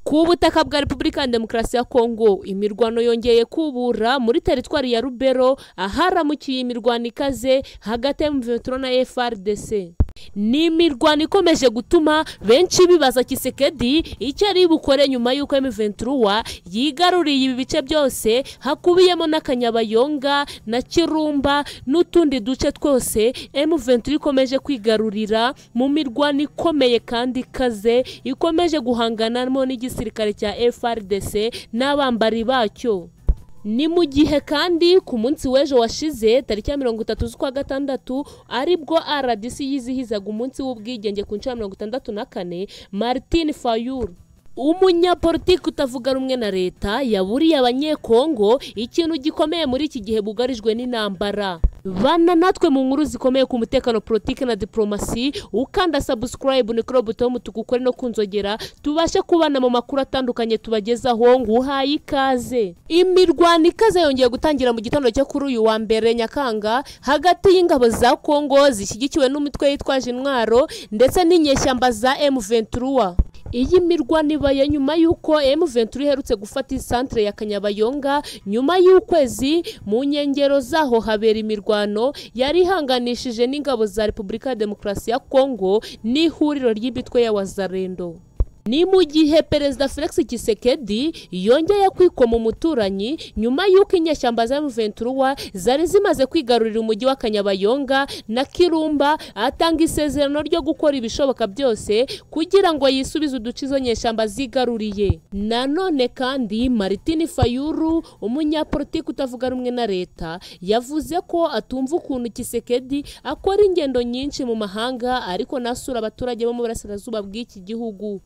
Ku butaka bwa Repubulika ya Demokarasi ya Kongo, imirwano yongeye kubura muri teritwari ya Rubero aharamukiye imirwano ikaze hagati ya M23 na FARDC. Ni imirwano ikomeje gutuma benshi bibaza Tshisekedi icyo ari bukore nyuma y'uko M23 yigaruriye ibi bice byose hakubiyemo n'Akanyabayonga na Kirumba n'utundi duce twose. M23 ikomeje kwigarurira mu mirwano ikomeye kandi ikaze ikomeje guhanganamo n'igisirikare cya FARDC n'abambari bacyo. Ni mu gihe kandi ku munsi w'ejo washize tariki ya 30 z'ukwa gatandatu aribwo RDC yizihizaga umunsi w'ubwigenge ku nshuro 64, Martin Fayulu, umunyapolitiki utavuga rumwe na leta, yaburiye abanyekongo ikintu gikomeye muri iki gihe bugarijwe n'intambara. Bana natwe mu nkuru zikomeye ku mutekano, politiki na diplomasi, ukanda subscribe ni kuri buto y'umutuku kuri no kunzogera tubashe kubana mu makuru atandukanye tubagezaho nguhaye ikaze. Imirwano ikaze yongeye gutangira mu gitondo cyo kuri uyu wa mbere Nyakanga hagati y'ingabo za Kongo zishyigikiwe n'umutwe yitwaje intwaro ndetse n'inyeshyamba za M23. Iyi mirwano ibaye nyuma y'uko M23 iherutse gufata isantre ya Kanyabayonga nyuma y'ukwezi mu nkengero zaho habera imirwano yari ihanganishije n'ingabo za Repubulika ya Demokarasi ya Kongo n'ihuriro ry'imitwe ya Wazalendo. Ni mu gihe Perezida Felix Tshisekedi yongeye kwikoma umuturanyi nyuma y'uko inyeshyamba za M23 zari zimaze kwigarurira umujyi wa Kanyabayonga na Kirumba, atanga isezerano ryo gukora ibishoboka byose kugira ngo yisubize uduce izo nyeshyamba zigaruriye. Nanone kandi Martin Fayulu, umunyapolitiki utavuga rumwe na leta, yavuze ko atumva ukuntu Tshisekedi akora ingendo nyinshi mu mahanga ariko nasura abaturage bo mu burasirazuba bw'iki gihugu.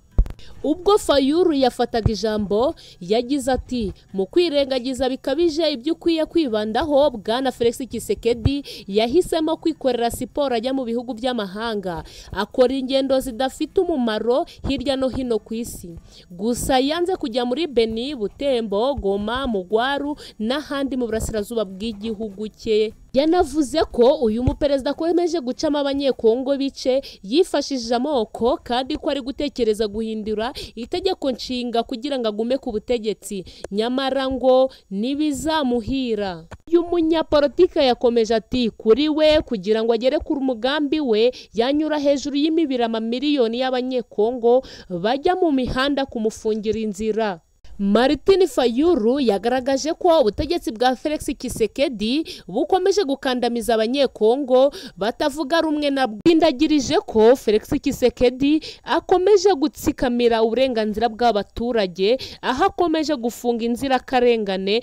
Ubwo Fayulu yafataga ijambo yagize ati, mu kwirengagiza bikabije ibyo ukwiye kwibandaho, Bwana Felix Tshisekedi yahisemo kwikorera siporo ajya mu bihugu by'amahanga, akora ingendo zidafite umumaro hirya no hino ku isi. Gusa yanze kujya muri Beni, Butembo, Goma, Mugwaru n'ahandi mu burasirazuba bw'igihugu cye. Yanavuze ko uyu muperezida akomeje gucamo abanyekongo bice yifashishije amoko kandi ko ari gutekereza guhindura itegeko nshinga kugira ngo agume ku butegetsi, nyamara ngo nibizamuhira. Uyu munyapolitika yakomeje ati, kuri we kugira ngo agere ku mugambi we yanyura hejuru y'imibiri miliyoni y'abanyekongo bajya mu mihanda kumufungira inzira. Martin Fayulu yagaragaje ko ubutegetsi bwa Felix Tshisekedi bukomeje gukandamiza abanyekongo batavuga rumwe na bwindagirije ko Felix Tshisekedi akomeje gutsikamira uburenganzira bw'abaturage, aho akomeje gufunga inzirakarengane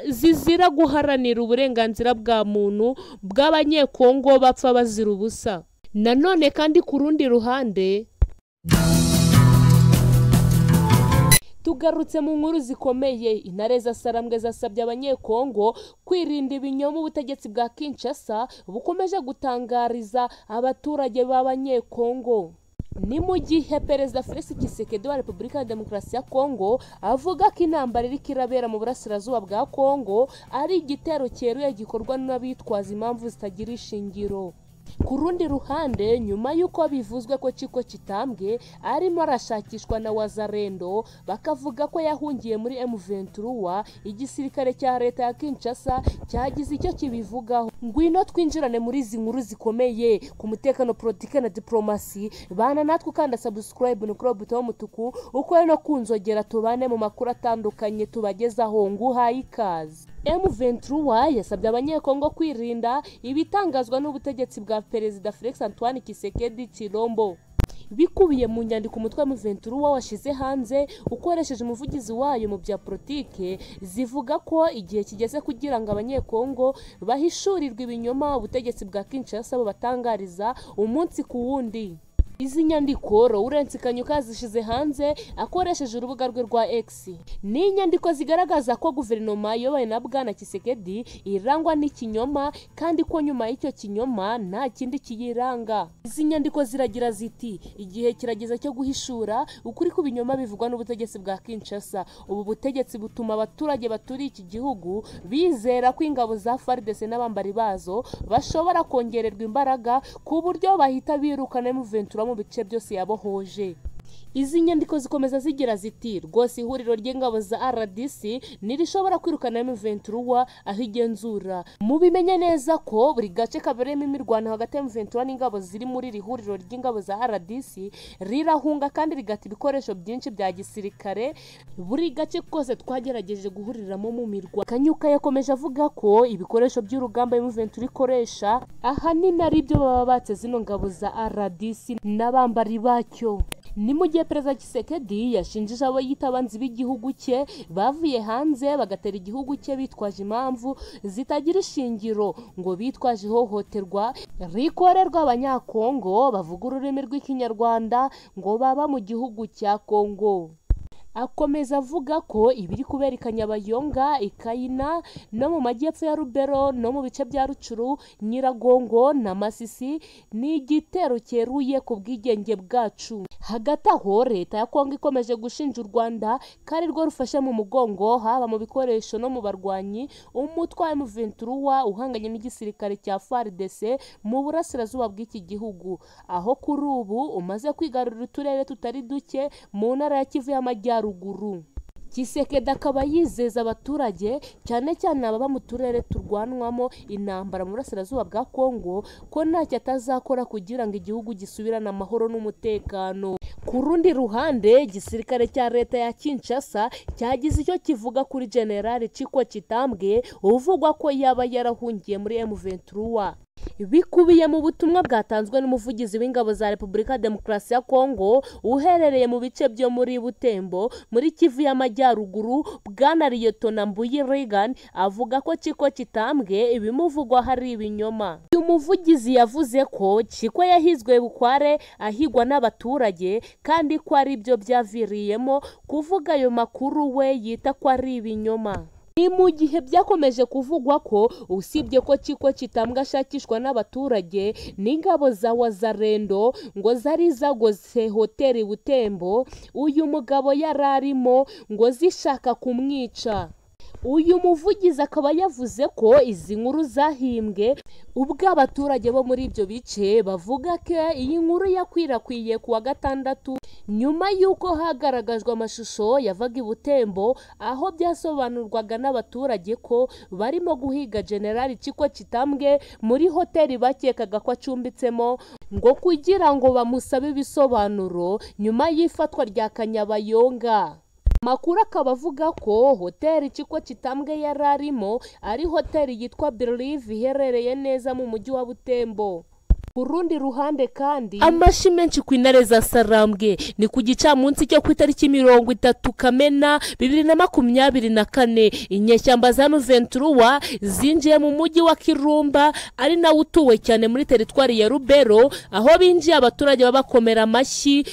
zizira guharanira uburenganzira bwa muntu bw'abanyekongo bapfa bazira ubusa. Nanone kandi ku rundi ruhande tugarutse mu nkuru zikomeye, intare za Sarambwe zasabye abanyekongo kwirinda ibinyoma ubutegetsi bwa Kinshasa bukomeje gutangariza abaturage b'abanyekongo. Ni mu gihe Perezida Felix Tshisekedi wa Repubulika ya Demokarasi ya Kongo avuga ko intambara iri kirabera mu burasirazuba bwa Kongo ari igitero cyeruye gikorwa n'abitwaza impamvu zitagira ishingiro. Ku rundi ruhande, nyuma y'uko bivuzwe ko Chiko Chitambwe arimo arashakishwa na Wazalendo bakavuga ko yahungiye muri M23, igisirikare cya leta ya Kinshasa cyagize icyo kibivugaho. Ngwino twinjirane muri izi nkuru zikomeye ku mutekano, politiki na diplomasi. Bana natwe ukanda subscribe ni kuri buto y'umutuku uko no kunzogera tubane mu makuru atandukanye tubagezaho nguhaye ikaze. M23 yasabye abanyekongo kwirinda ibitangazwa n'ubutegetsi bwa Perezida Felix Antoine Tshisekedi Chilombo. Bikubiye mu nyandiko umutwe wa M23 washize hanze ukoresheje umuvugizi wayo mu bya politike, zivuga ko igihe kigeze kugira ngo abanyekongo bahishurirwe ibinyoma ubutegetsi bwa Kinshasa bubatangariza umunsi ku wundi. Izi nyandiko Lawrence Kanyuka zishize hanze akoresheje urubuga rwe rwa X. Ni inyandiko zigaragaza ko guverinoma yobaye na Bwana Tshisekedi irangwa n'ikinyoma kandi ko nyuma y'icyo kinyoma nta kindi kiyiranga. Izi nyandiko ziragira ziti, igihe kirageze cyo guhishura ukuri ku binyoma bivugwa n'ubutegetsi bwa Kinshasa. Ubu butegetsi butuma abaturage baturi iki gihugu bizera ko ingabo za FARDC n'abambari bazo bashobora kongererwa imbaraga ku buryo bahita birukana M23 kwigarura mu bice byose yabohoje. Izi nyandiko zikomeza zigira ziti rwose ihuriro ry'ingabo za RDC nirishobora kwirukana M23 aho igenzura. Mubimenye neza ko buri gace kabereyemo imirwano hagati ya M23 n'ingabo ziri muri iri huriro ry'ingabo za RDC rirahunga kandi rigata ibikoresho byinshi bya gisirikare. Buri gace kose twagerageje guhuriramo mu mirwano. Kanyuka yakomeje avuga ko ibikoresho by'urugamba M23 ikoresha ahanini ari byo baba batse zino ngabo za RDC n'abambari bacyo. Ni mu gihe Perezida Tshisekedi yashinjije abo yita abanzi b'igihugu cye bavuye hanze bagatera igihugu cye bitwaje impamvu zitagira ishingiro, ngo bitwaje ihohoterwa rikorerwa abanyakongo bavuga ururimi rw'ikinyarwanda ngo baba mu gihugu cya Kongo. Akomeza avuga ko ibiri kubera Kanyabayonga, Ikayina no mu majyepfo ya Rubero no mu bice bya Rucuru, Nyiragongo na Masisi ni igitero cyeruye ku bwigenge bwacu. Hagati aho leta ya Kongo ikomeje gushinja u Rwanda kandi rwo rufashe mu mugongo haba mu bikoresho no mu barwanyi umutwe wa M23 uhanganye n'igisirikare cya FARDC mu burasirazuba bw'iki gihugu, aho kuri ubu umaze kwigarurira uturere tutari duke mu ntara ya Kivu y'Amajyaruguru. Tshisekedi akaba yizeza abaturage cyane cyane ababa mu turere turwanwamo intambara mu burasirazuba bwa Kongo ko ntacyo atazakora kugira ngo igihugu gisubirane amahoro n'umutekano. Ku rundi ruhande igisirikare cya leta ya Kinshasa cyagize icyo kivuga kuri General Chikwa Chitambwe uvugwa ko yaba yarahungiye muri M23. Bikubiye mu butumwa bwatanzwe n'umuvugizi w'ingabo za Repubulika Demokarasi ya Kongo uherereye mu bice byo muri Butembo muri Kivu y'Amajyaruguru, Bwana Liyetona Mbuyi Regan avuga ko Chikwa Chitambwe ibimuvugwa hari ibinyoma. Uyu muvugizi yavuze ko Chikwa yahizwe bukware ahigwa n'abaturage kandi ko ari byo byaviriyemo kuvuga ayo makuru we yita ko ari ibinyoma. Ni mu gihe byakomeje kuvugwa ko usibye ko Chikwa Chitambwe ashakishwa n'abaturage n'ingabo za Wazalendo ngo zari zagose hoteli Butembo, uyu mugabo yararimo ngo zishaka kumwica. Uyu muvugizi akaba yavuze ko izi nkuru zahimbwe ubwo abaturage bo muri ibyo bice bavuga ko iyi nkuru yakwirakwiye ku wa gatandatu nyuma y'uko hagaragajwe amashusho yavaga i Butembo aho byasobanurwaga n'abaturage ko barimo guhiga General Chikwa Chitambwe muri hoteli bakekaga ko acumbitsemo ngo kugira ngo bamusabe ibisobanuro nyuma y'ifatwa rya Kanyabayonga. Makuru akaba avuga ko hoteli Chikwa Chitambwe yararimo ari hoteli yitwa Believe iherereye neza mu mujyi wa Butembo. Ku rundi ruhande kandi amashi menshi ku intare za Sarambwe ni ku gicamunsi cyo ku itariki 30 Kamena 2024 inyeshyamba za M23 zinjiye mu mujyi wa Kirumba ari nawo utuwe cyane muri teritwari ya Rubero, aho binjiye abaturage babakomera amashyi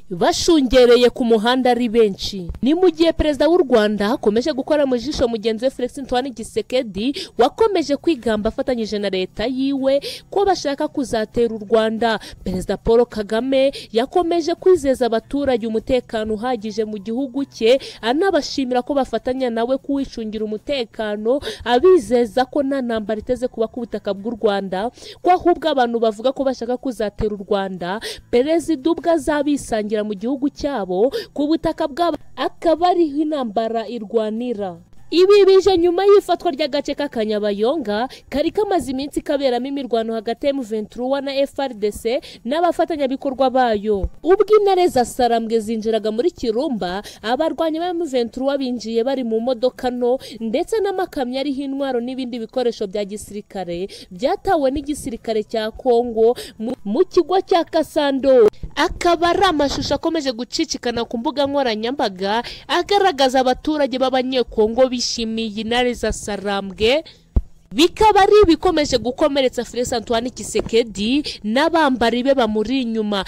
bashungereye ku muhanda ari benshi. Ni mu gihe Perezida w'u Rwanda akomeje gukora mu jisho mugenzi we Felix Antoine Tshisekedi wakomeje kwigamba afatanyije na leta yiwe ko bashaka kuzatera u Rwanda. Perezida Paul Kagame yakomeje kwizeza abaturage umutekano uhagije mu gihugu cye, anabashimira ko bafatanya nawe kuwicungira umutekano, abizeza ko nta ntambara iteze kuba ku butaka bw'u Rwanda, ko ahubwo abantu bavuga ko bashaka kuzatera u Rwanda Perezida ubwo azabisangira mu gihugu cyabo ku butaka bwabo akaba ariho intambara irwanira. Ibi bije nyuma y'ifatwa ry'agace ka Kanyabayonga kari kamaze iminsi kaberamo imirwano hagati ya M23 na FARDC n'abafatanyabikorwa bayo. Ubwo intare za Sarambwe zinjiraga muri Kirumba, abarwanyi ba M23 binjiye bari mu modoka no ndetse n'amakamyo ariho intwaro n'ibindi bikoresho bya gisirikare byatawe n'igisirikare cya Kongo mu kigo cya Kasando. Akaba ari amashusho akomeje gucicikana ku mbuga nkoranyambaga agaragaza abaturage b'abanyekongo bishimiye intare za Sarambwe, bikaba ari bikomeje gukomeretsa Felix Antoine Tshisekedi n'abambari be bamuri inyuma.